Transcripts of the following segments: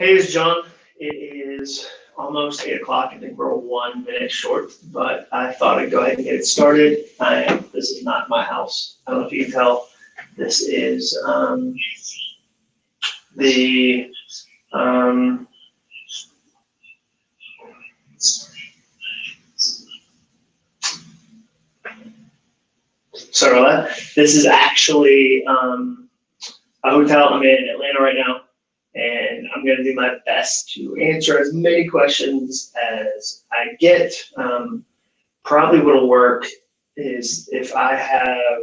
Hey, it's John. It is almost 8 o'clock. I think we're 1 minute short, but I thought I'd go ahead and get it started. This is not my house. I don't know if you can tell. This is the sorry about that. This is actually a hotel. I'm in Atlanta right now, and I'm going to do my best to answer as many questions as I get. Probably what'll work is if I have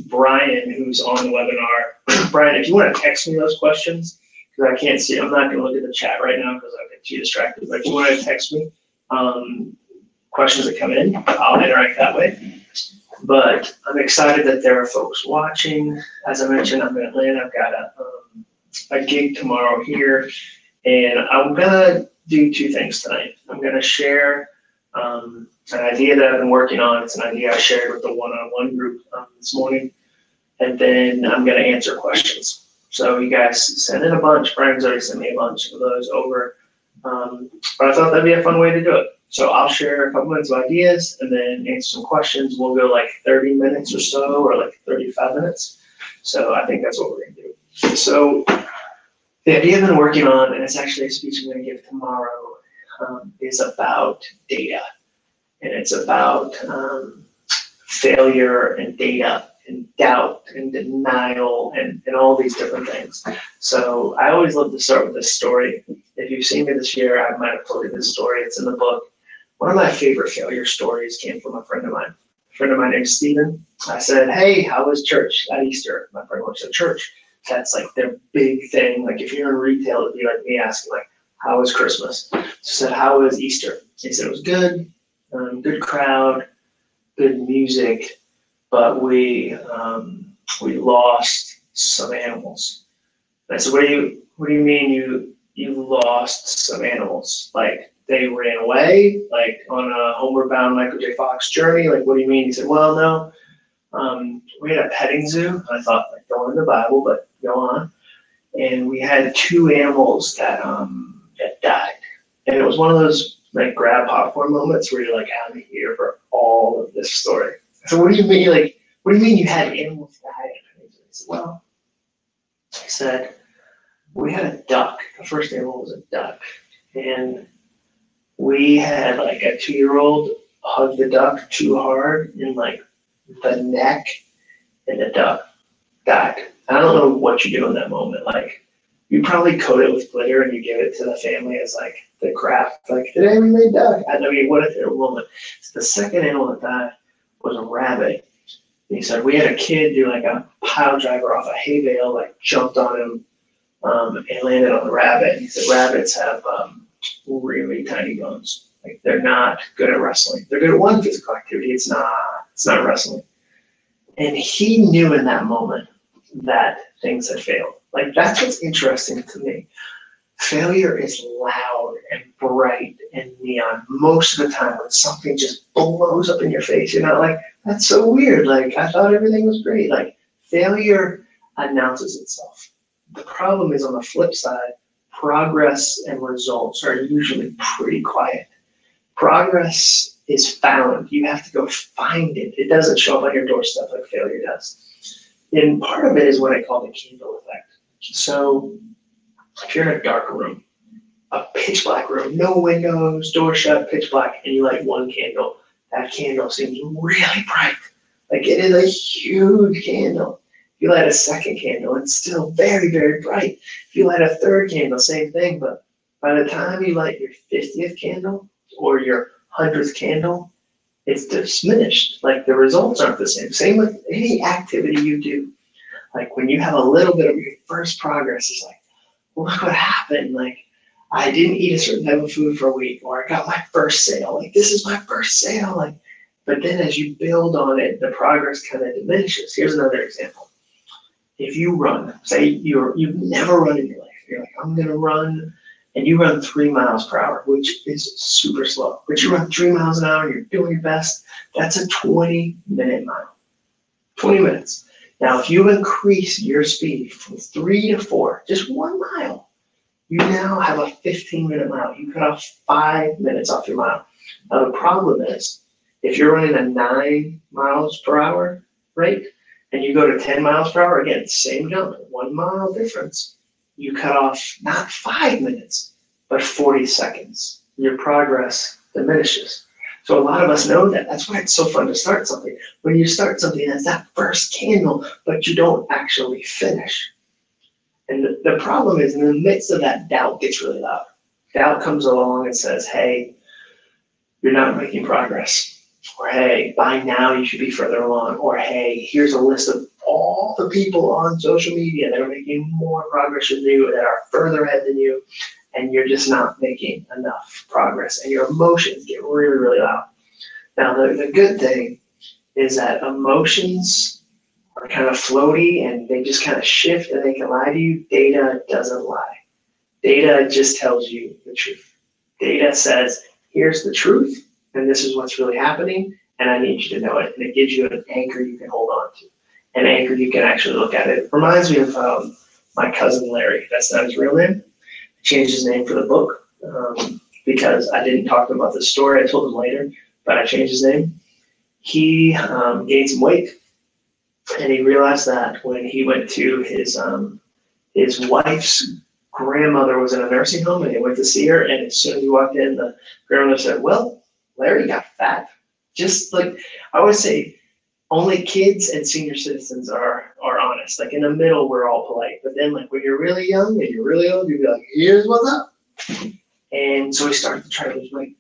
Brian, who's on the webinar. Brian, if you want to text me those questions, because I can't see, I'm not going to look at the chat right now because I'll get too distracted. But if you want to text me questions that come in, I'll interact that way. But I'm excited that there are folks watching. As I mentioned, I'm in Atlanta. I've got a gig tomorrow here, and I'm gonna do two things tonight. I'm gonna share an idea that I've been working on. It's an idea I shared with the one-on-one group this morning, and then I'm gonna answer questions. So you guys send in a bunch. Brian's already sent me a bunch of those over, but I thought that'd be a fun way to do it. So I'll share a couple minutes of ideas and then answer some questions. We'll go like 30 minutes or so, or like 35 minutes. So I think that's what we're gonna do. So the idea I've been working on, and it's actually a speech I'm gonna give tomorrow, is about data. And it's about failure and data and doubt and denial and all these different things. So I always love to start with this story. If you've seen me this year, I might have told you this story. It's in the book. One of my favorite failure stories came from a friend of mine. A friend of mine named Stephen. I said, hey, how was church at Easter? My friend works at church. That's like their big thing. Like if you're in retail, it'd be like me asking, like, how was Christmas? So I said, how was Easter? He said it was good, good crowd, good music, but we lost some animals. And I said, what do you mean you lost some animals? Like they ran away, like on a homeward bound Michael J. Fox journey? Like what do you mean? He said, well, no. We had a petting zoo. I thought, like, going in the Bible, but go on. And we had two animals that died. And it was one of those like grab popcorn moments where you're like, I'm here for all of this story. So what do you mean? Like, what do you mean you had animals die? I said, well, I said, we had a duck. The first animal was a duck. And we had like a 2-year-old hug the duck too hard in like the neck, and the duck died. I don't know what you do in that moment. Like, you probably coat it with glitter and you give it to the family as like the craft. Like, today we made duck. I mean, what a terrible moment. So the second animal that died was a rabbit. And he said, we had a kid do like a pile driver off a hay bale, like jumped on him and landed on the rabbit. And he said, rabbits have really tiny bones. Like, they're not good at wrestling. They're good at one physical activity. It's not wrestling. And he knew in that moment that things had failed. Like, that's what's interesting to me. Failure is loud and bright and neon most of the time. When something just blows up in your face, you're not like, that's so weird. Like, I thought everything was great. Like, failure announces itself. The problem is, on the flip side, progress and results are usually pretty quiet. Progress is found. You have to go find it. It doesn't show up on your doorstep like failure does. And part of it is what I call the candle effect. So if you're in a dark room, a pitch black room, no windows, door shut, pitch black, and you light one candle, that candle seems really bright. Like, it is a huge candle. If you light a second candle, it's still very, very bright. If you light a third candle, same thing. But by the time you light your 50th candle or your 100th candle, it's diminished. Like, the results aren't the same. Same with any activity you do. Like, when you have a little bit of your first progress, it's like, look what happened. Like, I didn't eat a certain type of food for a week, or I got my first sale. Like, this is my first sale. Like, but then as you build on it, the progress kind of diminishes. Here's another example. If you run, say you've never run in your life. You're like, I'm gonna run, and you run 3 miles per hour, which is super slow. But you run 3 miles an hour, and you're doing your best. That's a 20-minute mile. 20 minutes. Now, if you increase your speed from 3 to 4, just 1 mile, You now have a 15-minute mile. You cut off 5 minutes off your mile. Now the problem is, if you're running a 9 miles per hour rate and you go to 10 miles per hour, again, same jump, 1 mile difference, you cut off not 5 minutes, but 40 seconds. Your progress diminishes. So a lot of us know that. That's why it's so fun to start something. When you start something, that's that first candle, but you don't actually finish. And the problem is, in the midst of that, doubt gets really loud. Doubt comes along and says, hey, you're not making progress. Or hey, by now you should be further along. Or hey, here's a list of all the people on social media that are making more progress than you, that are further ahead than you, and you're just not making enough progress. And your emotions get really, really loud. Now, the good thing is that emotions are kind of floaty and they just kind of shift and they can lie to you. Data doesn't lie. Data just tells you the truth. Data says, here's the truth, and this is what's really happening, and I need you to know it. And it gives you an anchor you can hold on to, an anchor you can actually look at. It reminds me of my cousin Larry. That's not his real name. I changed his name for the book because I didn't talk to him about this story. I told him later, but I changed his name. He gained some weight, and he realized that when he went to his wife's grandmother was in a nursing home, and he went to see her, and as soon as he walked in, the grandmother said, well, Larry got fat. Just like I always say, only kids and senior citizens are honest. Like in the middle, we're all polite. But then like when you're really young and you're really old, you'll be like, here's what's up. And so he started to try to lose weight.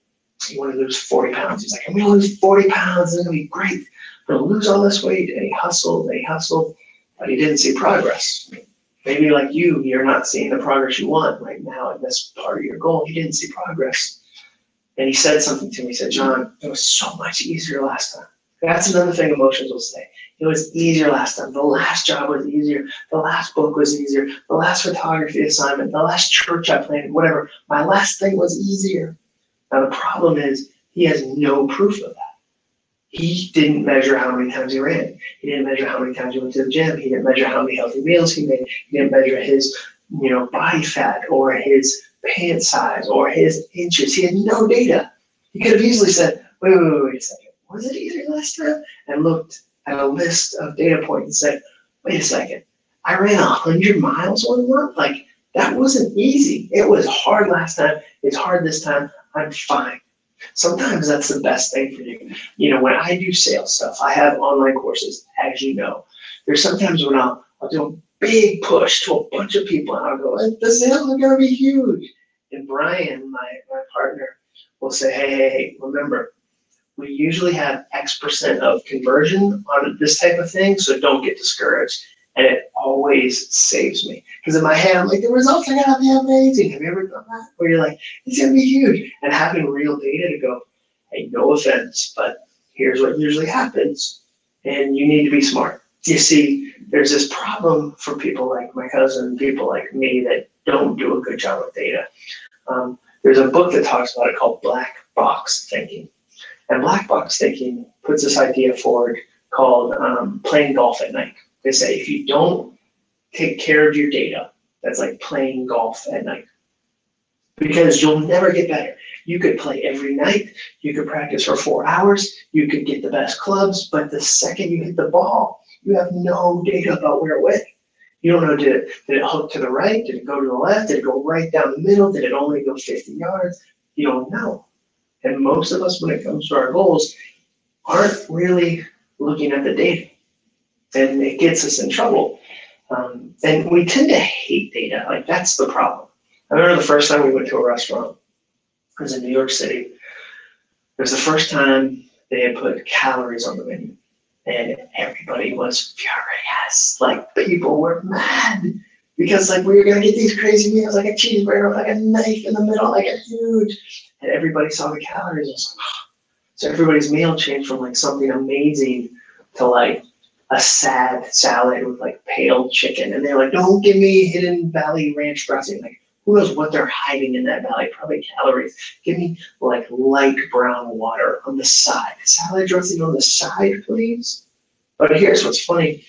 He wanted to lose 40 pounds. He's like, I'm going to lose 40 pounds. It's going to be great. I'm going to lose all this weight. And he hustled, but he didn't see progress. Maybe like you're not seeing the progress you want right now, and that's part of your goal. He didn't see progress. And he said something to me. He said, John, it was so much easier last time. That's another thing emotions will say. It was easier last time. The last job was easier. The last book was easier. The last photography assignment, the last church I planted, whatever. My last thing was easier. Now the problem is he has no proof of that. He didn't measure how many times he ran. He didn't measure how many times he went to the gym. He didn't measure how many healthy meals he made. He didn't measure his, body fat or his pant size or his inches. He had no data. He could have easily said, wait a second. Was it easier last time? And looked at a list of data points and said, wait a second. I ran 100 miles one month? Like, that wasn't easy. It was hard last time. It's hard this time. I'm fine. Sometimes that's the best thing for you. When I do sales stuff, I have online courses, as you know. There's sometimes when I'll do a big push to a bunch of people, and I'll go, the sales are going to be huge. And Brian, my partner, will say, hey, remember, we usually have X% of conversion on this type of thing, so don't get discouraged. And it always saves me. Because in my head, I'm like, the results are going to be amazing. Have you ever done that? Where you're like, it's going to be huge. And having real data to go, hey, no offense, but here's what usually happens. And you need to be smart. You see, there's this problem for people like my cousin, people like me that don't do a good job with data. There's a book that talks about it called Black Box Thinking. And Black Box Thinking puts this idea forward called playing golf at night. They say if you don't take care of your data, that's like playing golf at night. Because you'll never get better. You could play every night. You could practice for 4 hours. You could get the best clubs. But the second you hit the ball, you have no data about where it went. You don't know, did it hook to the right? Did it go to the left? Did it go right down the middle? Did it only go 50 yards? You don't know. And most of us, when it comes to our goals, aren't really looking at the data. And it gets us in trouble. And we tend to hate data. Like, that's the problem. I remember the first time we went to a restaurant. It was in New York City. It was the first time they had put calories on the menu. And everybody was furious. Like, people were mad. Because, like, we were going to get these crazy meals, like a cheeseburger with, like, a knife in the middle, like a huge. And everybody saw the calories. And was like, oh. So everybody's meal changed from, like, something amazing to, like, a sad salad with like pale chicken. And they're like, don't give me Hidden Valley Ranch dressing. Like, who knows what they're hiding in that valley? Probably calories. Give me like light brown water on the side. Salad dressing on the side, please. But here's what's funny.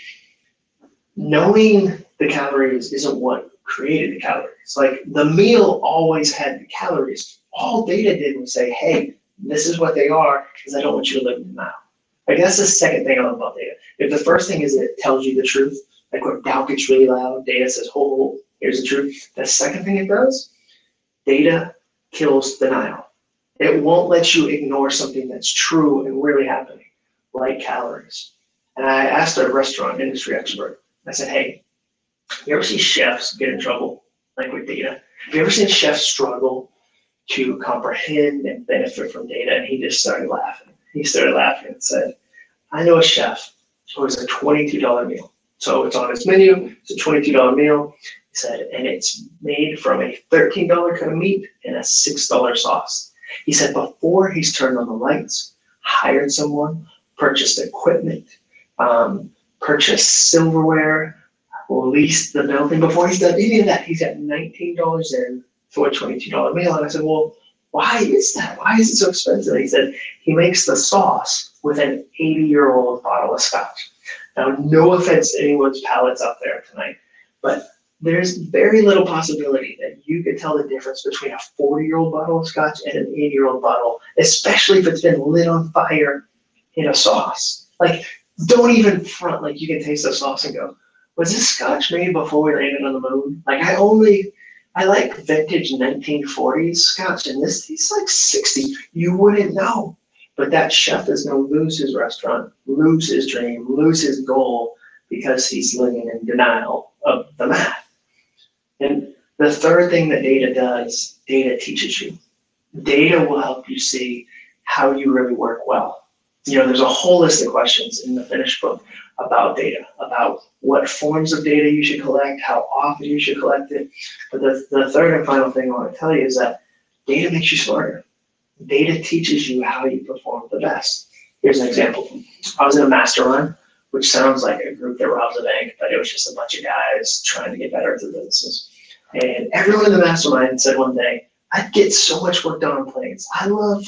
Knowing the calories isn't what created the calories. Like the meal always had the calories. All data did was say, hey, this is what they are, because I don't want you to live in denial. Like that's the second thing I love about data. If the first thing is it tells you the truth, like when doubt gets really loud, data says, oh, here's the truth. The second thing it does, data kills denial. It won't let you ignore something that's true and really happening, like calories. And I asked a restaurant industry expert, I said, hey, you ever see chefs get in trouble, like with data? Have you ever seen chefs struggle to comprehend and benefit from data? And he just started laughing. He started laughing and said, I know a chef who has a $22 meal. So it's on his menu, it's a $22 meal. He said, and it's made from a $13 cut of meat and a $6 sauce. He said, before he's turned on the lights, hired someone, purchased equipment, purchased silverware, leased the building. Before he's done any of that, he's got $19 in for a $22 meal. And I said, well, why is that? Why is it so expensive? And he said, he makes the sauce with an 80-year-old bottle of scotch. Now, no offense to anyone's palates out there tonight, but there's very little possibility that you could tell the difference between a 40-year-old bottle of scotch and an 80-year-old bottle, especially if it's been lit on fire in a sauce. Like, don't even front like you can taste the sauce and go, was this scotch made before we landed on the moon? Like, I like vintage 1940s scotch, and this tastes like 60. You wouldn't know. But that chef is going to lose his restaurant, lose his dream, lose his goal because he's living in denial of the math. And the third thing that data does, data teaches you. Data will help you see how you really work well. You know, there's a whole list of questions in the finished book about data, about what forms of data you should collect, how often you should collect it. But the third and final thing I want to tell you is that data makes you smarter. Data teaches you how you perform the best. Here's an example. I was in a mastermind, which sounds like a group that robs a bank, but it was just a bunch of guys trying to get better at their businesses. And everyone in the mastermind said one day, I get so much work done on planes. I love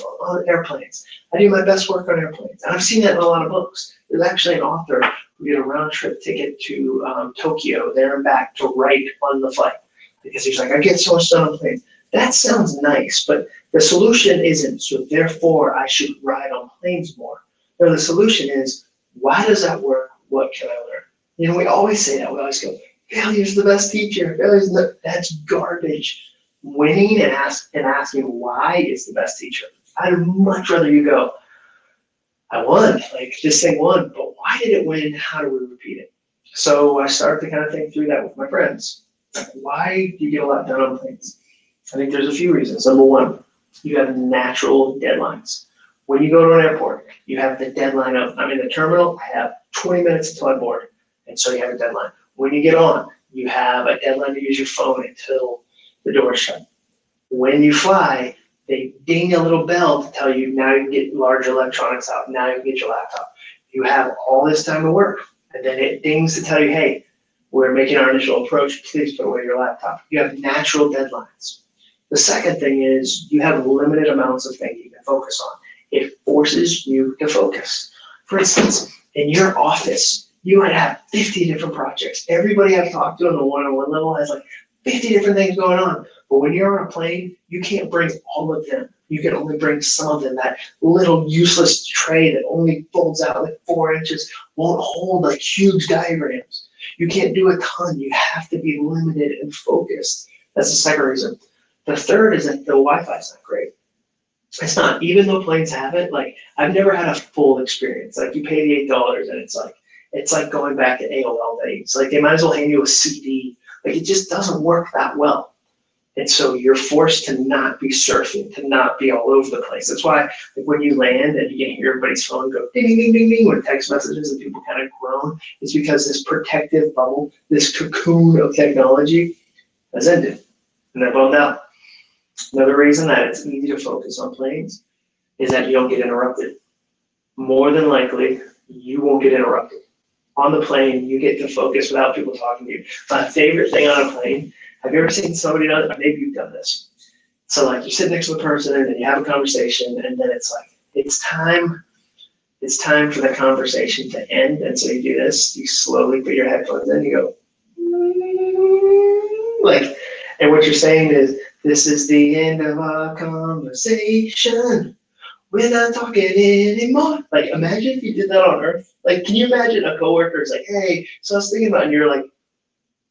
airplanes. I do my best work on airplanes. And I've seen that in a lot of books. There's actually an author who did a round trip ticket to Tokyo, there and back, to write on the flight. Because he's like, I get so much done on planes. That sounds nice, but the solution isn't, so therefore I should ride on planes more. No, the solution is, why does that work? What can I learn? You know, we always say that. We always go, failure's the best teacher. That's garbage. Winning and asking why is the best teacher. I'd much rather you go, I won, like this thing won, but why did it win? How do we repeat it? So I started to kind of think through that with my friends. Like, why do you get a lot done on planes? I think there's a few reasons. Number one, you have natural deadlines. When you go to an airport, you have the deadline of, I'm in the terminal, I have 20 minutes until I board. And so you have a deadline. When you get on, you have a deadline to use your phone until the door is shut. When you fly, they ding a little bell to tell you now you can get large electronics out, now you can get your laptop. You have all this time to work. And then it dings to tell you, hey, we're making our initial approach, please put away your laptop. You have natural deadlines. The second thing is you have limited amounts of things you can focus on. It forces you to focus. For instance, in your office, you might have 50 different projects. Everybody I've talked to on the one-on-one level has like 50 different things going on. But when you're on a plane, you can't bring all of them. You can only bring some of them. That little useless tray that only folds out like 4 inches won't hold like huge diagrams. You can't do a ton. You have to be limited and focused. That's the second reason. The third is that the Wi-Fi is not great. It's not, even though planes have it, like I've never had a full experience. Like you pay the $8 and it's like going back to AOL days. Like they might as well hand you a CD. Like it just doesn't work that well. And so you're forced to not be surfing, to not be all over the place. That's why like when you land and you can hear everybody's phone go ding, ding, ding, ding, ding, when text messages and people kind of groan, it's because this protective bubble, this cocoon of technology has ended. And they're blown out. Another reason that it's easy to focus on planes is that you don't get interrupted. More than likely, you won't get interrupted. On the plane, you get to focus without people talking to you. My favorite thing on a plane, have you ever seen somebody done it? Maybe you've done this. So like you sit next to the person and then you have a conversation and then it's like, it's time for the conversation to end. And so you do this, you slowly put your headphones in, you go, like what you're saying is, this is the end of our conversation. We're not talking anymore. Like, imagine if you did that on Earth. Like, can you imagine a coworker is like, hey, so I was thinking about, and you're like,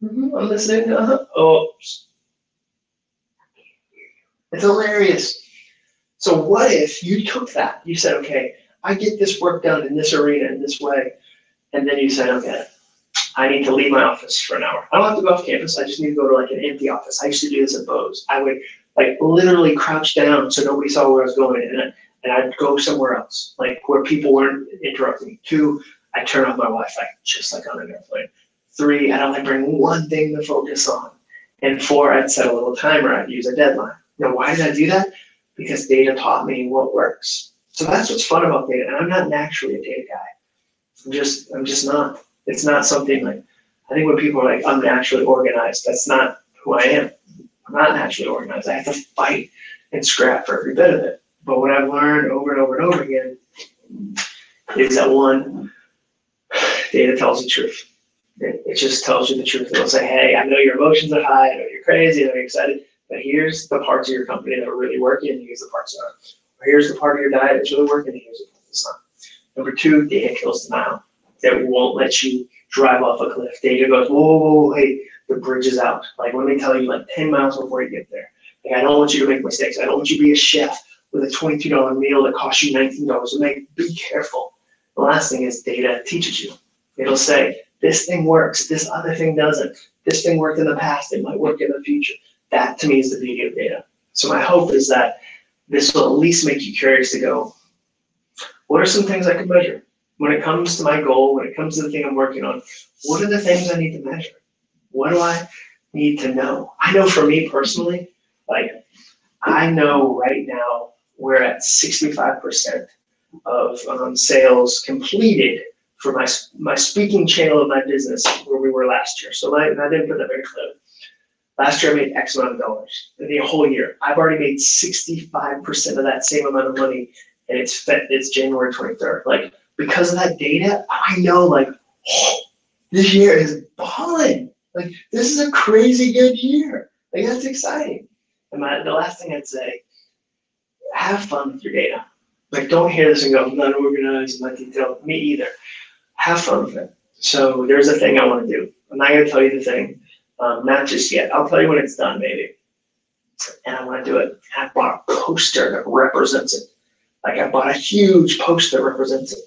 I'm listening. Oh, it's hilarious. So what if you took that? You said, okay, I get this work done in this arena in this way, and then you said, okay, I need to leave my office for an hour. I don't have to go off campus. I just need to go to like an empty office. I used to do this at Bose. I would like literally crouch down so nobody saw where I was going, and I'd go somewhere else, like where people weren't interrupting me. 2, I turn off my Wi-Fi, just like on an airplane. 3, I'd only bring one thing to focus on. And 4, I'd set a little timer. I'd use a deadline. Now, why did I do that? Because data taught me what works. So that's what's fun about data. And I'm not naturally a data guy. I'm just not. It's not something like, I think when people are like, I'm naturally organized, that's not who I am. I'm not naturally organized. I have to fight and scrap for every bit of it. But what I've learned over and over and over again is that 1, data tells the truth. It just tells you the truth. It'll say, hey, I know your emotions are high, I know you're crazy, I know you're excited, but here's the parts of your company that are really working, and here's the parts that aren't. Or here's the part of your diet that's really working, and here's the part that's not. Number 2, data kills denial. That won't let you drive off a cliff. Data goes, whoa, hey, the bridge is out. Like, let me tell you, like 10 miles before you get there. Like, I don't want you to make mistakes. I don't want you to be a chef with a $22 meal that costs you $19 to make. Be careful. The last thing is data teaches you. It'll say, this thing works, this other thing doesn't. This thing worked in the past, it might work in the future. That, to me, is the beauty of data. So my hope is that this will at least make you curious to go, what are some things I can measure? When it comes to my goal, when it comes to the thing I'm working on, what are the things I need to measure? What do I need to know? I know for me personally, like, I know right now we're at 65% of sales completed for my speaking channel of my business where we were last year. So I didn't put that very clear. Last year I made X amount of dollars. In the whole year, I've already made 65% of that same amount of money, and it's January 23rd. Like, because of that data, I know, like, oh, this year is balling. Like, this is a crazy good year. Like, that's exciting. And the last thing I'd say, have fun with your data. Like, don't hear this and go, I'm not organized, I'm not detailed. Me either. Have fun with it. So there's a thing I want to do. I'm not going to tell you the thing, not just yet. I'll tell you when it's done, maybe. And I want to do it. And I bought a poster that represents it. Like, I bought a huge poster that represents it.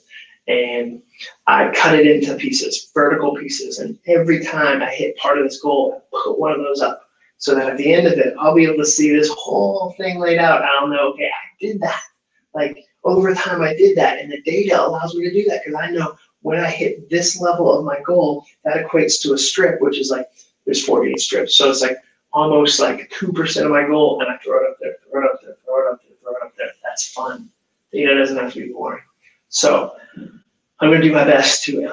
And I cut it into pieces, vertical pieces. And every time I hit part of this goal, I put one of those up so that at the end of it, I'll be able to see this whole thing laid out. I'll know, okay, I did that. Like, over time, I did that. And the data allows me to do that because I know when I hit this level of my goal, that equates to a strip, which is like, there's 48 strips. So it's like almost like 2% of my goal. And I throw it up there, throw it up there, throw it up there, throw it up there. That's fun. Data doesn't have to be boring. So I'm going to do my best to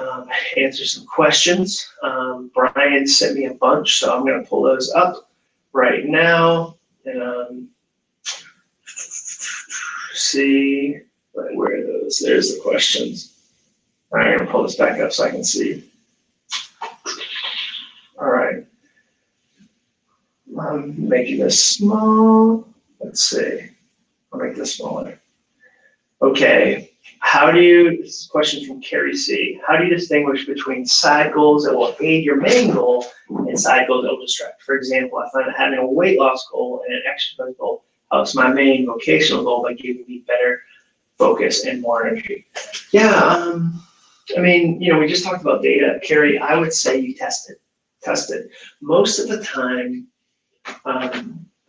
answer some questions. Brian sent me a bunch, so I'm going to pull those up right now and see where are those. There's the questions. All right, I'm going to pull this back up so I can see. All right. I'm making this small. Let's see. I'll make this smaller. Okay. This is a question from Carrie C. How do you distinguish between side goals that will aid your main goal and side goals that will distract? For example, I find that having a weight loss goal and an exercise goal helps my main vocational goal by giving me better focus and more energy. Yeah, I mean, we just talked about data. Carrie, I would say you test it. Most of the time,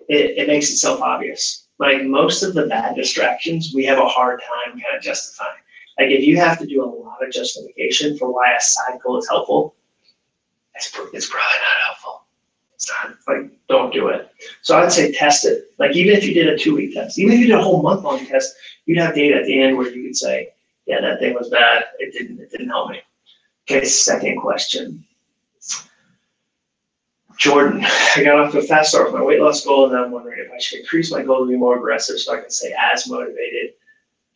it makes itself obvious. Like, most of the bad distractions, we have a hard time kind of justifying. Like, if you have to do a lot of justification for why a side goal is helpful, it's probably not helpful. It's not, like, don't do it. So I'd say test it. Like, even if you did a 2-week test, even if you did a whole month-long test, you'd have data at the end where you could say, yeah, that thing was bad. It didn't help me. Okay, second question. Jordan, I got off to a fast start with my weight loss goal, and now I'm wondering if I should increase my goal to be more aggressive so I can stay as motivated.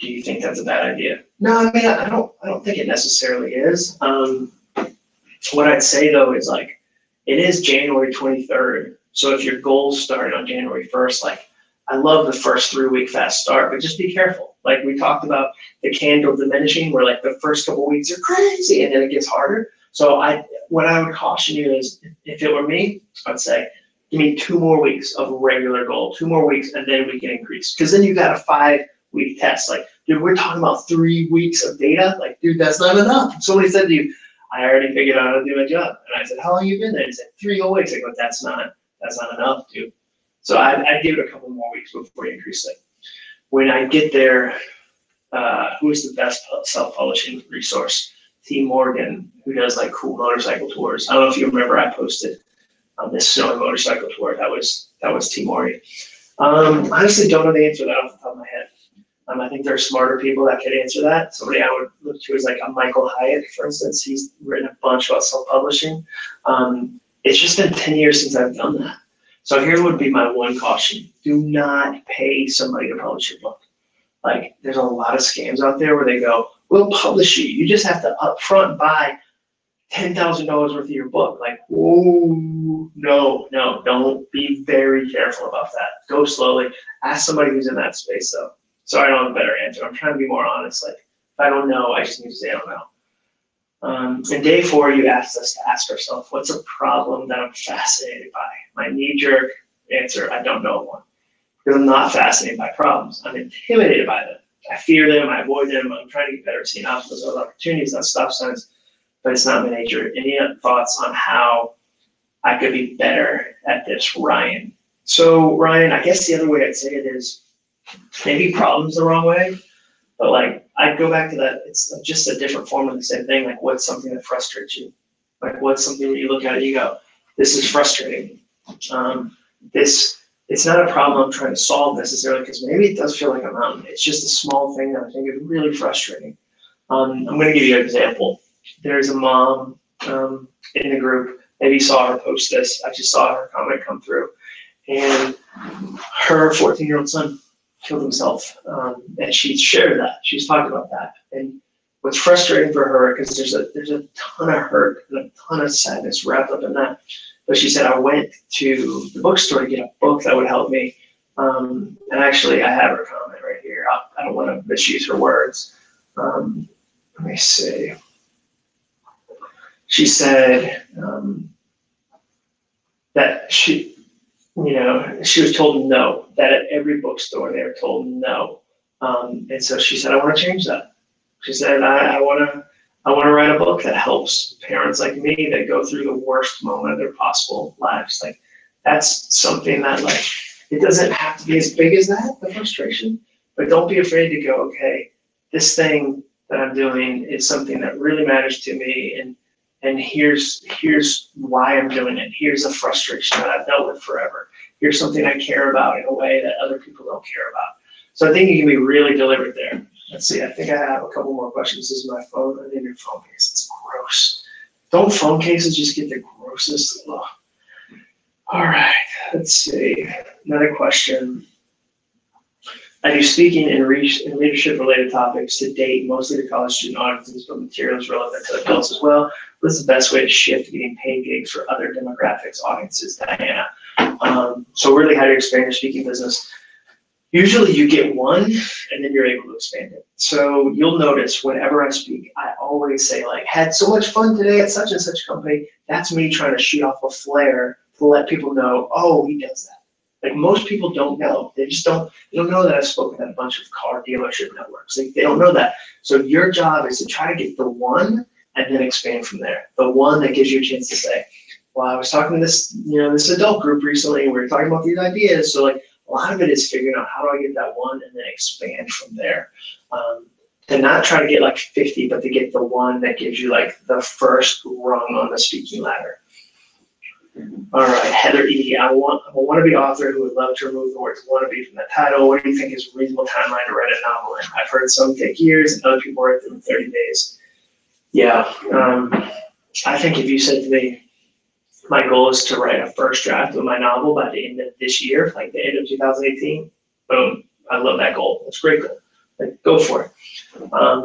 Do you think that's a bad idea? No, I mean, I don't think it necessarily is. What I'd say though is, like, it is January 23rd, So if your goals start on January 1st, like I love the first 3-week fast start, but just be careful. Like we talked about the candle diminishing, where like the first couple weeks are crazy and then it gets harder. So what I would caution you is, if it were me, I'd say, give me 2 more weeks of regular goal, 2 more weeks, and then we can increase. Because then you got a 5-week test. Like, dude, we're talking about 3 weeks of data. Like, dude, that's not enough. Somebody said to you, I already figured out how to do my job. And I said, how long you been there? He said, 3 whole weeks. I go, that's not enough, dude. So I'd give it a couple more weeks before you increase it. When I get there, who is the best self-publishing resource? T. Morgan, who does like cool motorcycle tours. I don't know if you remember, I posted this snowy motorcycle tour. That was T. Morgan. Honestly, don't know the answer to that off the top of my head. I think there are smarter people that could answer that. Somebody I would look to is like a Michael Hyatt, for instance. He's written a bunch about self-publishing. It's just been 10 years since I've done that. So here would be my one caution. Do not pay somebody to publish your book. Like, there's a lot of scams out there where they go, we'll publish you. You just have to upfront buy $10,000 worth of your book. Like, whoa, no, don't. Be very careful about that. Go slowly. Ask somebody who's in that space, though. Sorry, I don't have a better answer. I'm trying to be more honest. Like, if I don't know, I just need to say I don't know. In day 4, you asked us to ask ourselves, what's a problem that I'm fascinated by? My knee-jerk answer, I don't know one. Because I'm not fascinated by problems. I'm intimidated by them. I fear them, I avoid them. I'm trying to get better at seeing obstacles as opportunities, not stop signs, but it's not my nature. Any thoughts on how I could be better at this, Ryan? So, Ryan, I guess the other way I'd say it is, maybe problem's the wrong way, but like, I'd go back to that. It's just a different form of the same thing. Like, what's something that frustrates you? Like, what's something that you look at and you go, this is frustrating. It's not a problem I'm trying to solve necessarily, because maybe it does feel like a mountain. It's just a small thing that I think is really frustrating. I'm going to give you an example. There's a mom in the group. Maybe you saw her post this. I just saw her comment come through. And her 14-year-old son killed himself. And she shared that. She's talked about that. And what's frustrating for her, because there's a ton of hurt and a ton of sadness wrapped up in that. But she said, I went to the bookstore to get a book that would help me. And actually, I have her comment right here. I don't want to misuse her words. Let me see. She said that she was told no, that at every bookstore they were told no. And so she said, I want to change that. She said, I want to write a book that helps parents like me that go through the worst moment of their possible lives. Like, that's something that, like, it doesn't have to be as big as that, the frustration, but don't be afraid to go, okay, this thing that I'm doing is something that really matters to me, and here's why I'm doing it. Here's a frustration that I've dealt with forever. Here's something I care about in a way that other people don't care about. So I think you can be really deliberate there. Let's see, I think I have a couple more questions. This is my phone. I think your phone case, it's gross. Don't phone cases just get the grossest? Ugh. All right, let's see. Another question. I do speaking in leadership-related topics to date, mostly to college student audiences, but materials relevant to adults as well. What's the best way to shift getting paid gigs for other demographics audiences, Diana? So really, how do you expand your speaking business? Usually you get one and then you're able to expand it. So you'll notice whenever I speak, I always say, like, had so much fun today at such and such company. That's me trying to shoot off a flare to let people know, oh, he does that. Like, most people don't know. They don't know that I've spoken at a bunch of car dealership networks. They don't know that. So your job is to try to get the one and then expand from there. The one that gives you a chance to say, well, I was talking to this adult group recently, and we were talking about these ideas. So, like, a lot of it is figuring out how do I get that one and then expand from there. To not try to get like 50, but to get the one that gives you like the first rung on the speaking ladder. All right, Heather E. I'm a wannabe author who would love to remove the words wannabe from the title. What do you think is a reasonable timeline to write a novel in? I've heard some take years and other people write them in 30 days. Yeah, I think if you said to me, my goal is to write a first draft of my novel by the end of this year, like the end of 2018. Boom. I love that goal. It's a great goal. Like, go for it.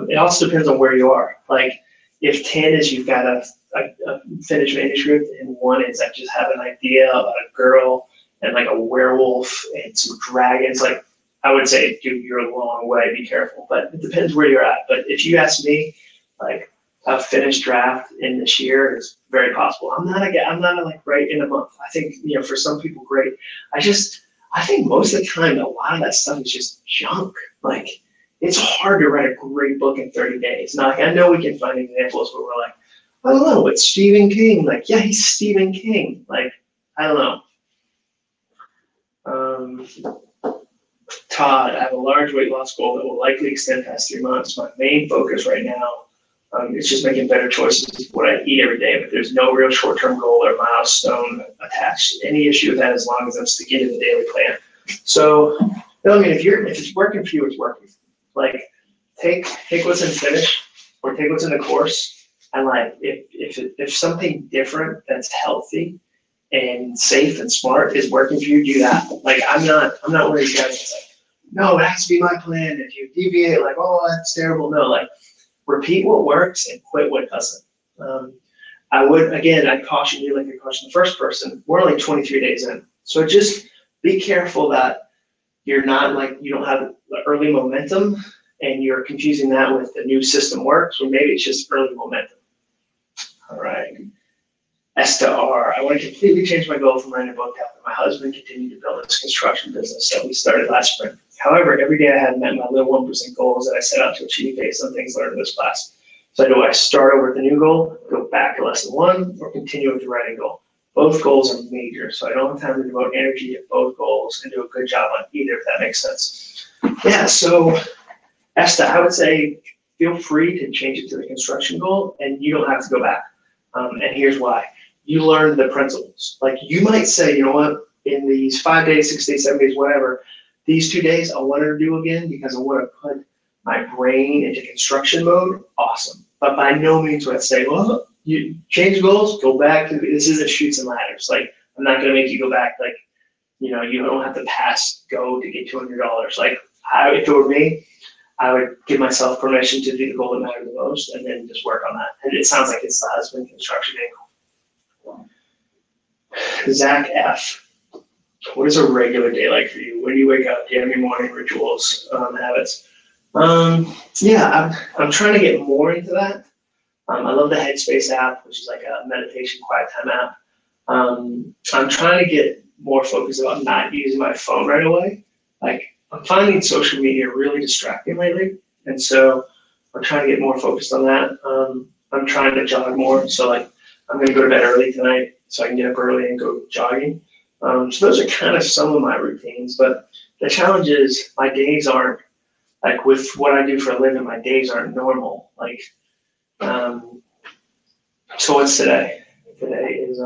It also depends on where you are. Like, if 10 is you've got a a finished manuscript, and one is I just have an idea about a girl and like a werewolf and some dragons. Like I would say, dude, you're a long way. Be careful, but it depends where you're at. But if you ask me, like a finished draft in this year is very possible. I'm not like right in a month. I think for some people, great. I think most of the time a lot of that stuff is just junk. Like it's hard to write a great book in 30 days. Now, like I know we can find examples where we're like, I don't know, it's Stephen King. Like, yeah, he's Stephen King. Like, I don't know. Todd, I have a large weight loss goal that will likely extend past 3 months. My main focus right now is just making better choices with what I eat every day, but there's no real short-term goal or milestone attached. Any issue with that as long as I'm sticking to the daily plan. So, I mean, if it's working for you, it's working. Like, take what's in Finish or take what's in the course. And like, if something different that's healthy and safe and smart is working for you, do that. Like, I'm not one of these guys that's like, no, it has to be my plan. If you deviate, like, oh, that's terrible. No, like, repeat what works and quit what doesn't. I'd caution you, like I caution the first person. We're only 23 days in, so just be careful that you're not like you don't have the early momentum and you're confusing that with the new system works, or maybe it's just early momentum. All right. Esther R. I want to completely change my goal from writing a book to helping my husband continue to build his construction business that we started last spring. However, every day I haven't met my little 1% goals that I set out to achieve based on things learned in this class. So do I start over with a new goal, go back to lesson 1, or continue with the writing goal? Both goals are major, so I don't have time to devote energy to both goals and do a good job on either, if that makes sense. Yeah, so Esther, I would say feel free to change it to the construction goal, and you don't have to go back. And here's why. You learn the principles. Like you might say, you know what, in these 5 days, 6 days, 7 days, whatever, these 2 days I want to do again because I want to put my brain into construction mode. Awesome. But by no means would I say, well, you change goals, go back to this isn't Chutes and Ladders. Like I'm not going to make you go back. Like, you don't have to pass go to get $200. Like if it were me, I would give myself permission to do the goal that matters the most and then just work on that. And it sounds like it's the husband construction angle. Zach F. What is a regular day like for you? When do you wake up? Do you have any morning rituals, habits? Yeah, I'm trying to get more into that. I love the Headspace app, which is like a meditation quiet time app. I'm trying to get more focused about not using my phone right away. Like I'm finding social media really distracting lately, and so I'm trying to get more focused on that. I'm trying to jog more, so like I'm gonna go to bed early tonight so I can get up early and go jogging. So those are kind of some of my routines, but the challenge is my days aren't, like with what I do for a living, my days aren't normal. Like, so what's today? Today is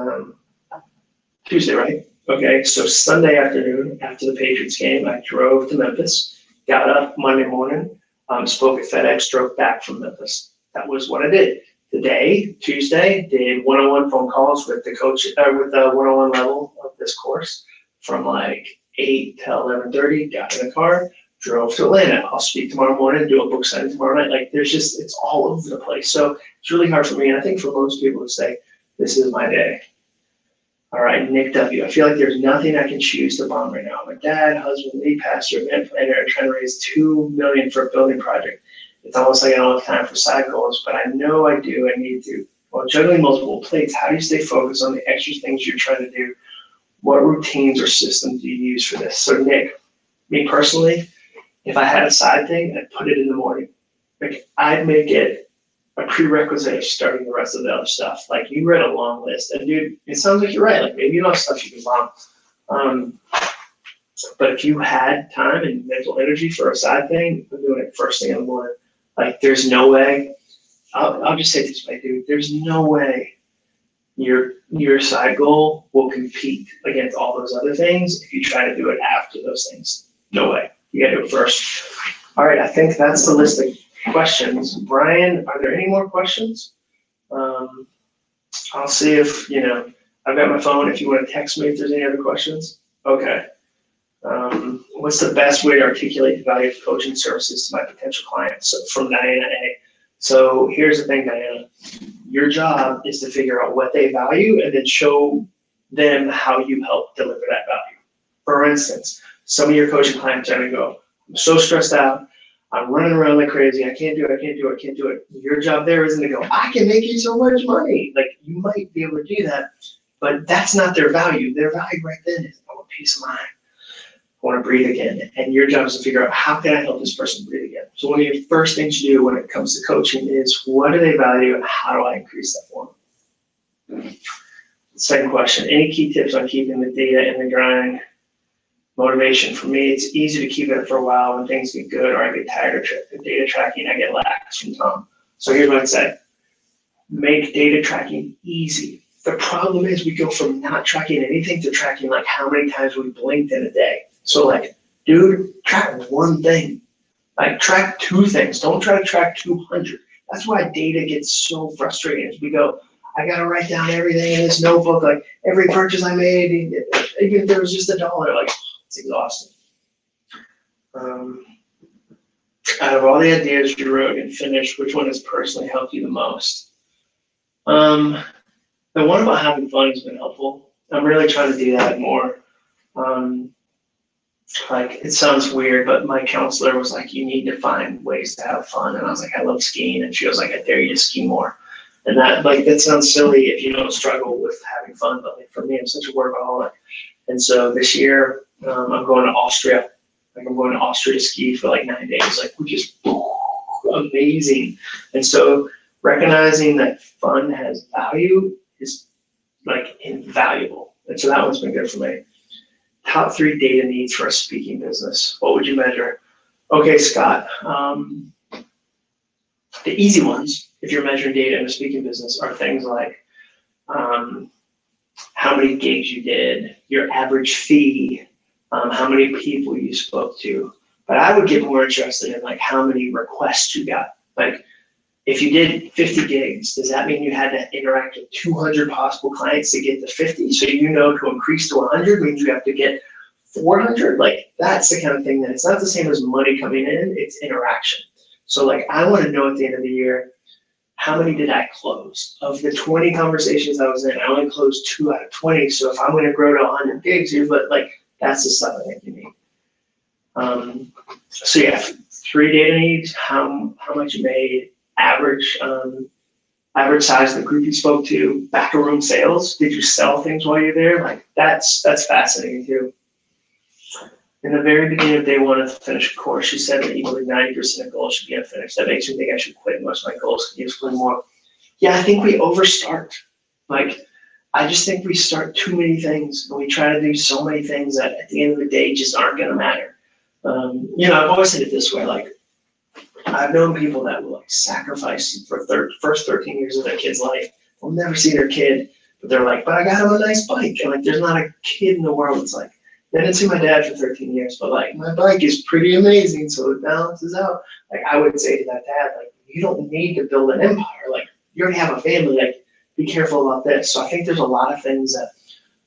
Tuesday, right? Okay, so Sunday afternoon after the Patriots game, I drove to Memphis, got up Monday morning, spoke at FedEx, drove back from Memphis. That was what I did. Today, Tuesday, did one-on-one phone calls with the coach, with the one-on-one level of this course from like 8 to 11:30, got in the car, drove to Atlanta. I'll speak tomorrow morning, do a book signing tomorrow night. Like it's all over the place. So it's really hard for me, and I think for most people to say, this is my day. All right, Nick W. I feel like there's nothing I can choose to bomb right now. My dad, husband, lead pastor, event planner, are trying to raise $2 million for a building project. It's almost like I don't have time for side goals, but I know I do and need to. While juggling multiple plates, how do you stay focused on the extra things you're trying to do? What routines or systems do you use for this? So Nick, me personally, if I had a side thing, I'd put it in the morning. Like I'd make it a prerequisite of starting the rest of the other stuff. Like you read a long list, and dude, it sounds like you're right. Like maybe you don't have stuff you can bomb. But if you had time and mental energy for a side thing, I'm doing it first thing in the morning. Like there's no way, I'll just say this way, dude, there's no way your side goal will compete against all those other things if you try to do it after those things. No way. You gotta do it first. All right, I think that's the list of questions. Brian, are there any more questions? I'll see if, I've got my phone if you want to text me if there's any other questions. Okay. What's the best way to articulate the value of coaching services to my potential clients? So from Diana A. So here's the thing, Diana. Your job is to figure out what they value and then show them how you help deliver that value. For instance, some of your coaching clients are going to go, I'm so stressed out. I'm running around like crazy. I can't do it. Your job there isn't to go, I can make you so much money. Like, you might be able to do that, but that's not their value. Their value right then is, I want peace of mind. I want to breathe again. And your job is to figure out, how can I help this person breathe again? So one of your first things you do when it comes to coaching is, what do they value and how do I increase that for them? Second question, any key tips on keeping the data in the grind? Motivation, for me, it's easy to keep it for a while. When things get good or I get tired of data tracking, I get lax from Tom. So here's what I'd say. Make data tracking easy. The problem is we go from not tracking anything to tracking like how many times we blinked in a day. So like, dude, track one thing. Like, track two things. Don't try to track 200. That's why data gets so frustrating. As we go, I got to write down everything in this notebook, like every purchase I made, even if there was just $1, like, it's exhausting. Out of all the ideas you wrote and finished, which one has personally helped you the most? The one about having fun has been helpful. I'm really trying to do that more. Like, it sounds weird, but my counselor was like, you need to find ways to have fun. And I was like, I love skiing. And she was like, I dare you to ski more. And that sounds silly if you don't struggle with having fun. But like, for me, I'm such a workaholic. And so this year, I'm going to Austria. Like, I'm going to Austria to ski for like 9 days, like, which is amazing. And so recognizing that fun has value is like invaluable. And so that one's been good for me. Top 3 data needs for a speaking business. What would you measure? Okay, Scott. The easy ones, if you're measuring data in a speaking business, are things like how many gigs you did, your average fee, how many people you spoke to. But I would get more interested in like how many requests you got. Like, if you did 50 gigs, does that mean you had to interact with 200 possible clients to get to 50? So you know to increase to 100 means you have to get 400? Like, that's the kind of thing that it's not the same as money coming in, it's interaction. So like, I want to know at the end of the year, how many did I close? Of the 20 conversations I was in, I only closed 2 out of 20. So if I'm going to grow to 100 gigs, but like, that's the stuff I think you need. So yeah, 3 data needs, how much you made, average size of the group you spoke to, back of room sales. Did you sell things while you're there? Like, that's fascinating too. In the very beginning of day 1 of the finish course, you said that you believe 90% of goals should be unfinished. That makes me think I should quit most of my goals. Can you explain more? Yeah, I think we overstart. Like, I just think we start too many things and we try to do so many things that at the end of the day just aren't going to matter. I've always said it this way, like, I've known people that will like sacrifice for first 13 years of their kid's life. They'll never see their kid, but they're like, but I got him a nice bike. And like, there's not a kid in the world that's like, I didn't see my dad for 13 years, but like, my bike is pretty amazing, so it balances out. Like, I would say to that dad, like, you don't need to build an empire. Like, you already have a family. Like, be careful about this. So I think there's a lot of things that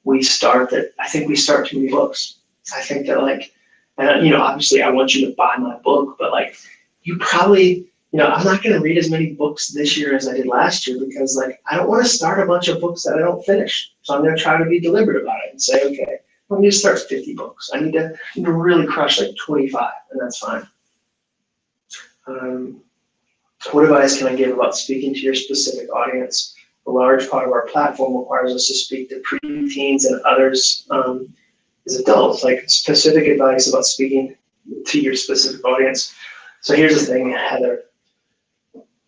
we start too many books. I think that like, and obviously I want you to buy my book, but like, you probably, I'm not going to read as many books this year as I did last year because like, I don't want to start a bunch of books that I don't finish. So I'm going to try to be deliberate about it and say, okay, I need to start 50 books. I need to really crush like 25, and that's fine. What advice can I give about speaking to your specific audience? A large part of our platform requires us to speak to preteens and others as adults, like specific advice about speaking to your specific audience. So here's the thing, Heather.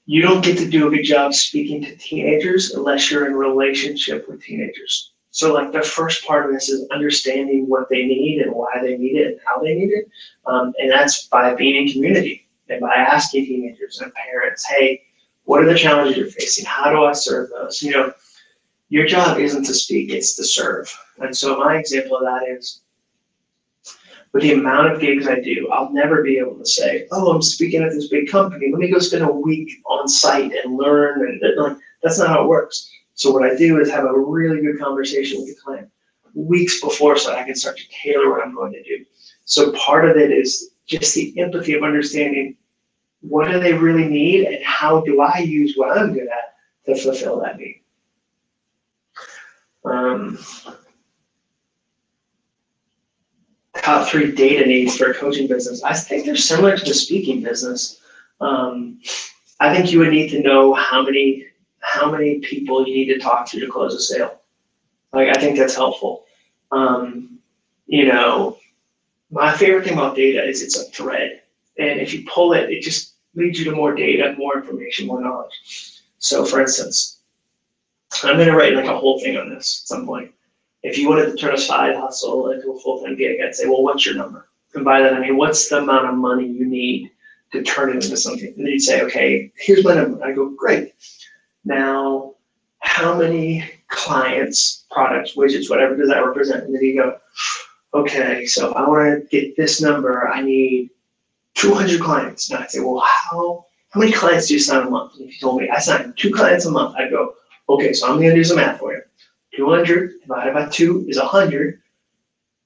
You don't get to do a good job speaking to teenagers unless you're in a relationship with teenagers. So like, the first part of this is understanding what they need and why they need it and how they need it. And that's by being in community and by asking teenagers and parents, hey, what are the challenges you're facing? How do I serve those? Your job isn't to speak, it's to serve. And so my example of that is, with the amount of gigs I do, I'll never be able to say, oh, I'm speaking at this big company. Let me go spend a week on site and learn. And like, that's not how it works. So what I do is have a really good conversation with the client weeks before so I can start to tailor what I'm going to do. So part of it is just the empathy of understanding what do they really need and how do I use what I'm good at to fulfill that need. Top 3 data needs for a coaching business. I think they're similar to the speaking business. I think you would need to know how many people you need to talk to close a sale. Like, I think that's helpful. You know, my favorite thing about data is it's a thread. And if you pull it, it just leads you to more data, more information, more knowledge. So for instance, I'm going to write like a whole thing on this at some point. If you wanted to turn a side hustle into a full-time gig, I'd say, well, what's your number? And by that, I mean, what's the amount of money you need to turn it into something? And then you'd say, okay, here's my number. I go, great. Now, how many clients, products, widgets, whatever does that represent? And then you go, okay, so I want to get this number. I need 200 clients. And I'd say, well, how many clients do you sign a month? And if you told me I sign 2 clients a month, I'd go, okay, so I'm going to do some math for you. 200 divided by 2 is 100.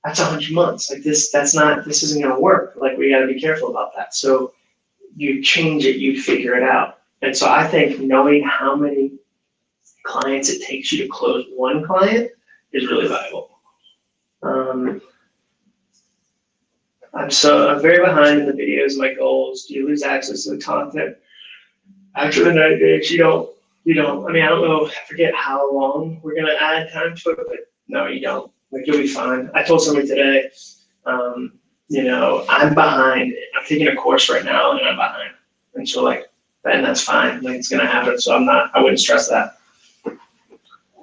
That's 100 months. Like this isn't going to work. Like, we got to be careful about that. So you change it, you figure it out. And so I think knowing how many clients it takes you to close one client is really valuable. I'm very behind in the videos, my goals. Do you lose access to the content after the 90 days? You don't. I mean, I don't know, I forget how long we're gonna add time to it, but no, you don't. Like, you'll be fine. I told somebody today, you know, I'm behind. I'm taking a course right now and I'm behind. And so, like, then that's fine. Like, it's gonna happen. So I wouldn't stress that.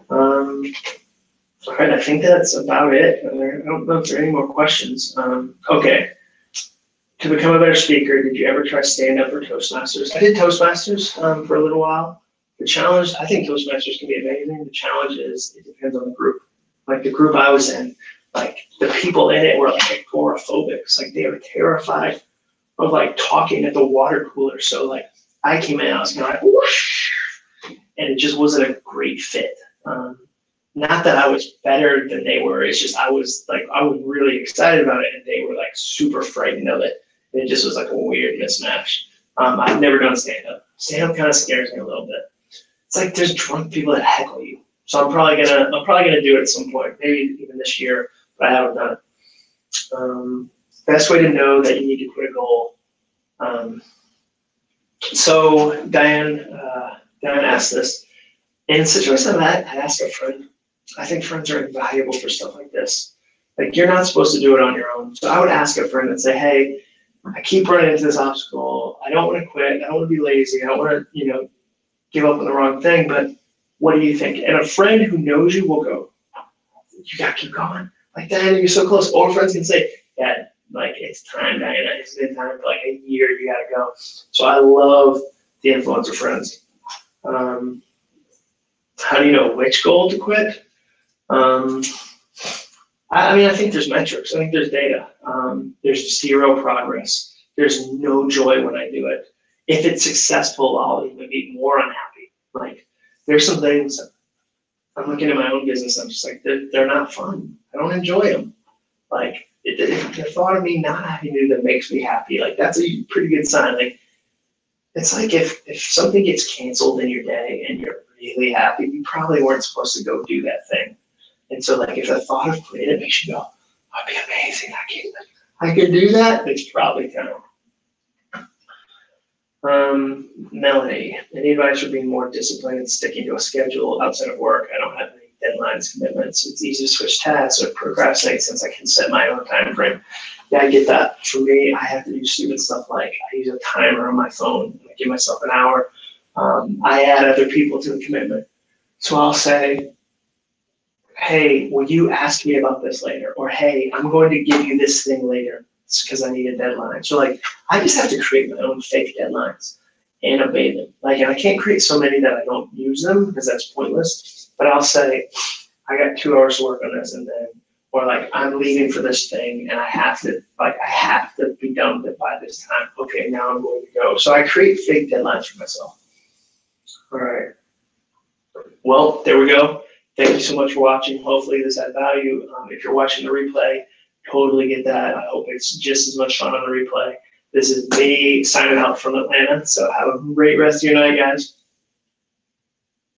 All right, I think that's about it. I don't know if there are any more questions. Okay. To become a better speaker, did you ever try stand-up or Toastmasters? I did Toastmasters for a little while. The challenge, I think Toastmasters can be amazing. The challenge is it depends on the group. Like, the group I was in, like, the people in it were like agoraphobics. Like, they were terrified of like talking at the water cooler. So like, I came in, I was kind of like, whoosh, and it just wasn't a great fit. Not that I was better than they were. It's just I was really excited about it, and they were like super frightened of it. It just was like a weird mismatch. I've never done stand-up. Stand-up kind of scares me a little bit. It's like there's drunk people that heckle you. So I'm probably gonna do it at some point, maybe even this year, but I haven't done it. Best way to know that you need to quit a goal. So Diane asked this. In a situation like that, I'd ask a friend. I think friends are invaluable for stuff like this. Like, you're not supposed to do it on your own. So I would ask a friend and say, hey, I keep running into this obstacle. I don't want to quit. I don't want to be lazy. I don't want to, give up on the wrong thing. But what do you think? And a friend who knows you will go, you got to keep going. Like, Diana, you're so close. Or friends can say, yeah, like, it's time, Diana. It's been time for like a year. You got to go. So I love the influence of friends. How do you know which goal to quit? I think there's metrics. I think there's data. There's zero progress. There's no joy when I do it. If it's successful, I'll even be more unhappy. Like, there's some things, I'm looking at my own business, I'm just like, they're not fun. I don't enjoy them. Like, the thought of me not having to do that makes me happy. Like, that's a pretty good sign. Like, it's like if something gets canceled in your day and you're really happy, you probably weren't supposed to go do that thing. And so, like, if the thought of quitting it makes you go, that'd be amazing, I can do that, it's probably kind of. Melanie, any advice for being more disciplined and sticking to a schedule outside of work? I don't have any deadlines, commitments. It's easy to switch tasks or procrastinate since I can set my own time frame. Yeah, I get that. For me, I have to do stupid stuff like I use a timer on my phone. I give myself an hour. I add other people to the commitment. So I'll say, hey, will you ask me about this later? Or, hey, I'm going to give you this thing later. It's because I need a deadline. So, like, I just have to create my own fake deadlines and obey them. Like, and I can't create so many that I don't use them because that's pointless. But I'll say, I got 2 hours to work on this, and then, or like, I'm leaving for this thing and I have to be done with it by this time. Okay, now I'm going to go. So I create fake deadlines for myself. All right. Well, there we go. Thank you so much for watching. Hopefully this had value. If you're watching the replay, totally get that. I hope it's just as much fun on the replay. This is me signing out from Atlanta. So have a great rest of your night, guys.